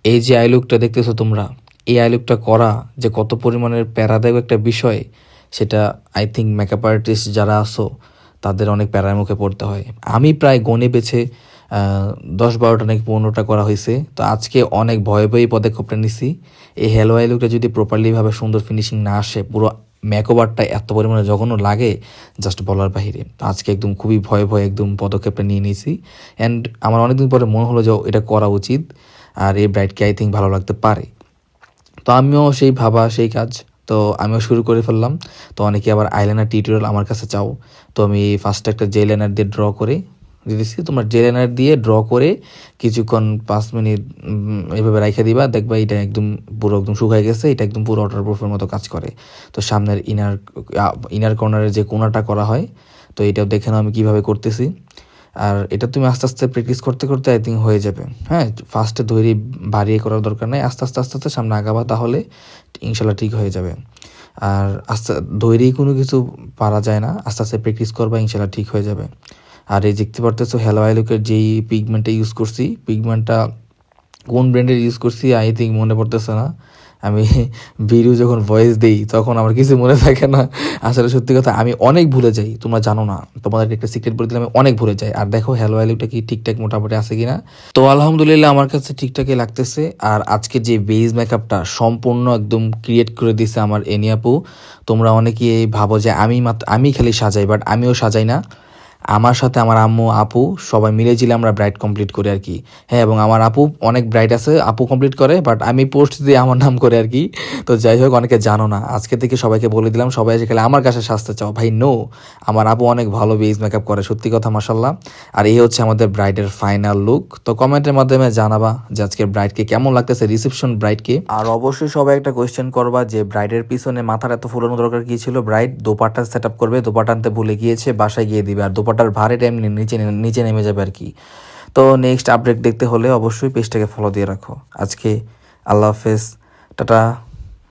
এই যে আই লুকটা দেখতেছো তোমরা, এই আই লুকটা করা যে কত পরিমাণের প্যারাদায়ক একটা বিষয়, সেটা আই থিঙ্ক মেকআপ আর্টিস্ট যারা আসো তাদের অনেক প্যারার মুখে পড়তে হয়। আমি প্রায় গনে বেছে 10-12টা নাকি 15টা করা হয়েছে। তো আজকে অনেক ভয়ে ভয়ে পদক্ষেপটা নিছি। এই হ্যালো আই লুকটা যদি প্রপারলিভাবে সুন্দর ফিনিশিং না আসে, পুরো মেকওভারটা এত পরিমাণে জঘন্য লাগে জাস্ট বলার বাহিরে। তো আজকে একদম খুবই ভয়ে ভয়ে একদম পদক্ষেপটা নিয়ে নিয়েছি। অ্যান্ড আমার অনেকদিন পরে মনে হলো যে এটা করা উচিত, আর এই ব্রাইডকে আই থিঙ্ক ভালো লাগতে পারে। তো আমিও সেই ভাবা সেই কাজ, তো আমিও শুরু করে ফেললাম। তো অনেকে আবার আইলাইনার টিউটোরিয়াল আমার কাছে চাও, তো আমি ফার্স্টে একটা জেল লাইনার দিয়ে ড্র করে দিতেছি। তোমরা জেল লাইনার দিয়ে ড্র করে কিছুক্ষণ 5 মিনিট এভাবে রেখে দিবা, দেখবা এটা একদম পুরো একদম শুকায় গেছে, এটা একদম পুরো ওয়াটারপ্রুফের মতো কাজ করে। তো সামনের ইনার কর্নারে যে কোনাটা করা হয়, তো এটাও দেখে নাও আমি কীভাবে করতেছি। আর এটা তুমি আস্তে আস্তে প্র্যাকটিস করতে করতে আই থিঙ্ক হয়ে যাবে। হ্যাঁ, ফার্স্টে ধৈর্য বাড়িয়ে করার দরকার নেই, আস্তে আস্তে আস্তে আস্তে সামনে আগাবা, তাহলে ইনশাল্লাহ ঠিক হয়ে যাবে। আর আস্তে ধৈর্যেই কোনো কিছু পারা যায় না, আস্তে আস্তে প্র্যাকটিস করবা, ইনশাল্লাহ ঠিক হয়ে যাবে। আর এই দেখতে পারতেছো হ্যালো আই লুকের যেই পিগমেন্টটা ইউজ করছি, পিগমেন্টটা কোন ব্র্যান্ডের ইউজ করছি আই থিঙ্ক মনে পড়তেছে না। আমি ভিডিও যখন ভয়েস দিই তখন আমার কিছু মনে থাকে না। আসলে সত্যি কথা আমি অনেক ভুলে যাই, তোমরা জানো না। তোমাদেরকে একটা সিক্রেট বলে দিলে, আমি অনেক ভুলে যাই। আর দেখো হ্যালো আইলুটা কি ঠিকঠাক মোটামুটি আছে কিনা। তো আলহামদুলিল্লাহ আমার কাছে ঠিকঠাকই লাগতেছে। আর আজকে যে বেজ মেকআপটা সম্পূর্ণ একদম ক্রিয়েট করে দিছে আমার এনি আপু। তোমরা অনেকেই ভাবো যে আমি খালি সাজাই, বাট আমিও সাজাই না। আমার সাথে আমার আম্মু আপু সবাই মিলে ঝিলে আমরা ব্রাইড কমপ্লিট করি আর কি। হ্যাঁ, এবং আমার আপু অনেক ব্রাইড আছে, আপু কমপ্লিট করে, বাট আমি পোস্ট দিয়ে আমার নাম করে আর কি। তো যাই হোক, অনেকে জানো না, আজকে থেকে সবাইকে বলে দিলাম, সবাই এসে খেলে আমার কাছে সাজতে চাও ভাই। নো, আমার আপু অনেক ভালো বেজ মেকআপ করে, সত্যি কথা মাশাল্লাহ। আর এই হচ্ছে আমাদের ব্রাইডের ফাইনাল লুক। তো কমেন্টের মাধ্যমে জানাবা যে আজকের ব্রাইডকে কেমন লাগতেছে, রিসেপশন ব্রাইডকে। আর অবশ্যই সবাই একটা কোয়েশ্চেন করবা যে ব্রাইডের পিছনে মাথার এত ফুলানো দরকার কি ছিল। ব্রাইড দোপাট্টা সেট আপ করবে, দোপাট্টা আনতে ভুলে গিয়েছে, বাসায় গিয়ে দিবে, আর দোপাট্টার ভারে টাইম নিচে নেমে যাবে আর কি। তো নেক্সট আপডেট দেখতে হলে অবশ্যই পেজটাকে ফলো দিয়ে রাখো। আজকে আল্লাহ হাফেজ, টাটা।